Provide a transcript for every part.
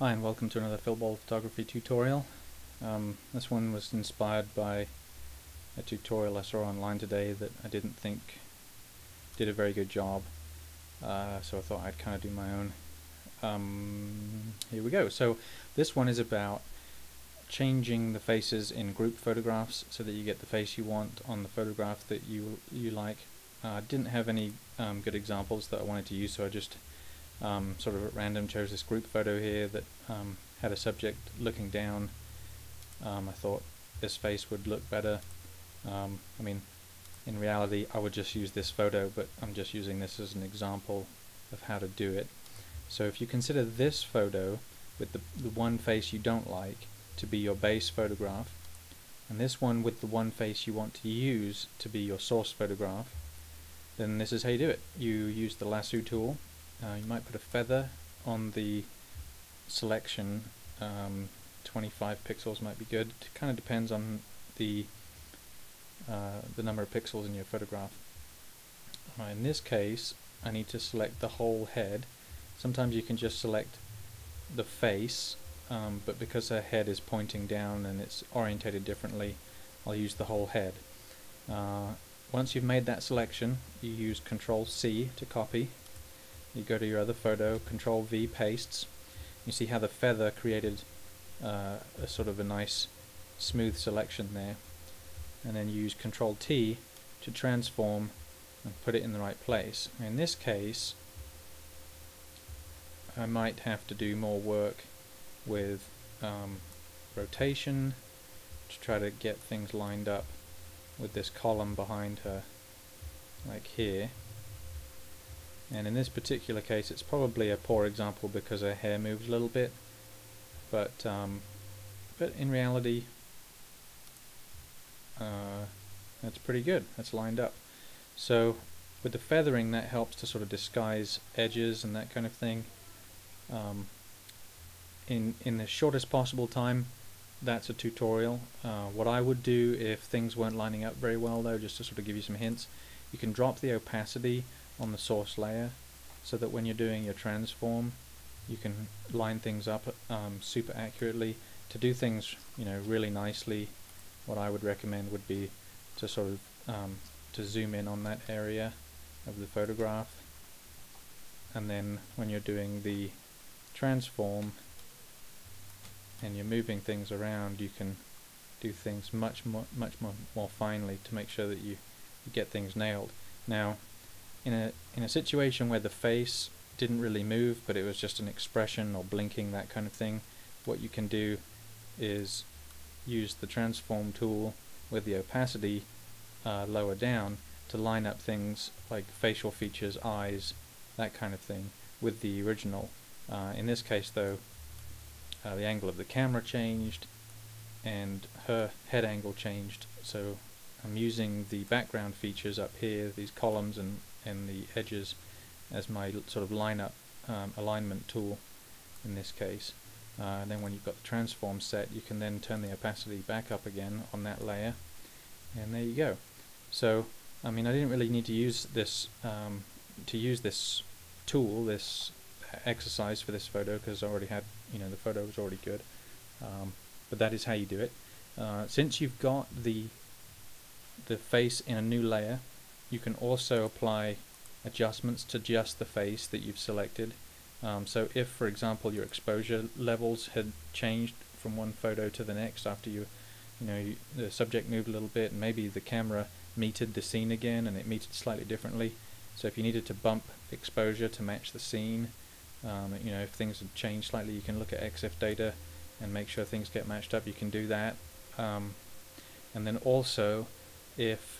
Hi and welcome to another Filbol photography tutorial. This one was inspired by a tutorial I saw online today that I didn't think did a very good job, so I thought I'd kind of do my own. Here we go. So this one is about changing the faces in group photographs so that you get the face you want on the photograph that you like. I didn't have any good examples that I wanted to use, so I just sort of at random chose this group photo here that had a subject looking down. I thought this face would look better. I mean, in reality I would just use this photo, but I'm just using this as an example of how to do it. So if you consider this photo with the one face you don't like to be your base photograph, and this one with the one face you want to use to be your source photograph, then this is how you do it. You use the lasso tool. You might put a feather on the selection. 25 pixels might be good. It kind of depends on the number of pixels in your photograph. In this case, I need to select the whole head. Sometimes you can just select the face, but because her head is pointing down and it's orientated differently, I'll use the whole head. Once you've made that selection, you use Control-C to copy. You go to your other photo, Control-V pastes. You see how the feather created a sort of a nice smooth selection there. And then you use Control-T to transform and put it in the right place. In this case, I might have to do more work with rotation to try to get things lined up with this column behind her, like here. And in this particular case it's probably a poor example because her hair moves a little bit, but in reality that's pretty good. That's lined up. So with the feathering, that helps to sort of disguise edges and that kind of thing. In the shortest possible time, that's a tutorial. What I would do if things weren't lining up very well, though, just to sort of give you some hints, you can drop the opacity on the source layer so that when you're doing your transform you can line things up super accurately. To do things, you know, really nicely, what I would recommend would be to sort of to zoom in on that area of the photograph, and then when you're doing the transform and you're moving things around, you can do things much more finely to make sure that you get things nailed. Now in a situation where the face didn't really move but it was just an expression or blinking, that kind of thing, what you can do is use the transform tool with the opacity lower down to line up things like facial features, eyes, that kind of thing with the original. In this case though, the angle of the camera changed and her head angle changed, so I'm using the background features up here, these columns and the edges, as my sort of alignment tool in this case. And then when you've got the transform set, you can then turn the opacity back up again on that layer, and there you go. So I mean, I didn't really need to use this tool, this exercise for this photo, because I already had, you know, the photo was already good. But that is how you do it. Since you've got the face in a new layer, you can also apply adjustments to just the face that you've selected. So if, for example, your exposure levels had changed from one photo to the next after the subject moved a little bit, and maybe the camera metered the scene again and it metered slightly differently. So if you needed to bump exposure to match the scene, if things had changed slightly, you can look at EXIF data and make sure things get matched up. You can do that. And then also, if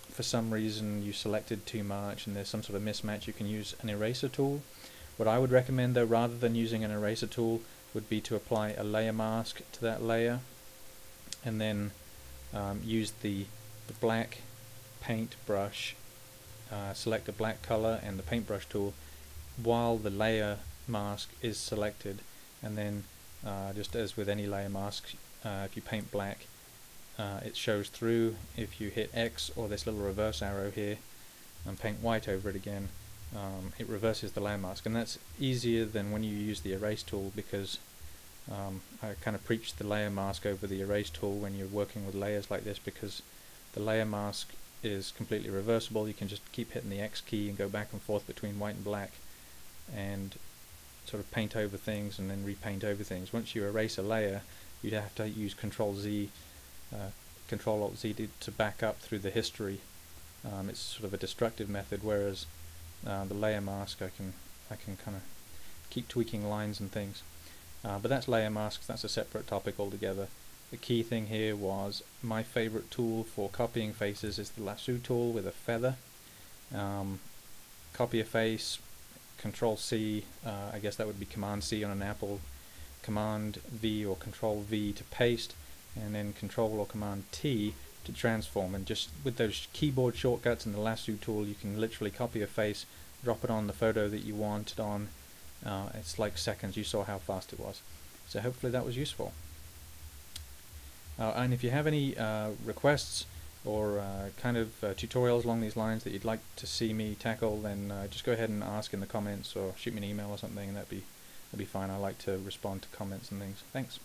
for some reason you selected too much and there's some sort of mismatch, you can use an eraser tool. What I would recommend though, rather than using an eraser tool, would be to apply a layer mask to that layer and then use the black paintbrush, select a black color and the paintbrush tool while the layer mask is selected, and then just as with any layer mask, if you paint black, it shows through. If you hit X or this little reverse arrow here and paint white over it again, it reverses the layer mask, and that's easier than when you use the erase tool, because I kind of preach the layer mask over the erase tool when you're working with layers like this, because the layer mask is completely reversible. You can just keep hitting the X key and go back and forth between white and black and sort of paint over things and then repaint over things. Once you erase a layer, you'd have to use Control-Z, Control-Alt-Z to back up through the history. It's sort of a destructive method, whereas the layer mask, I can kind of keep tweaking lines and things. But that's layer masks. That's a separate topic altogether. The key thing here was my favorite tool for copying faces is the lasso tool with a feather. Copy a face, Control-C, I guess that would be Command-C on an Apple, Command-V or Control-V to paste, and then Control or Command-T to transform. And just with those keyboard shortcuts and the lasso tool, you can literally copy a face, drop it on the photo that you want it on. It's like seconds. You saw how fast it was. So hopefully that was useful. And if you have any requests or kind of tutorials along these lines that you'd like to see me tackle, then just go ahead and ask in the comments or shoot me an email or something, and that'd be fine. I like to respond to comments and things. Thanks.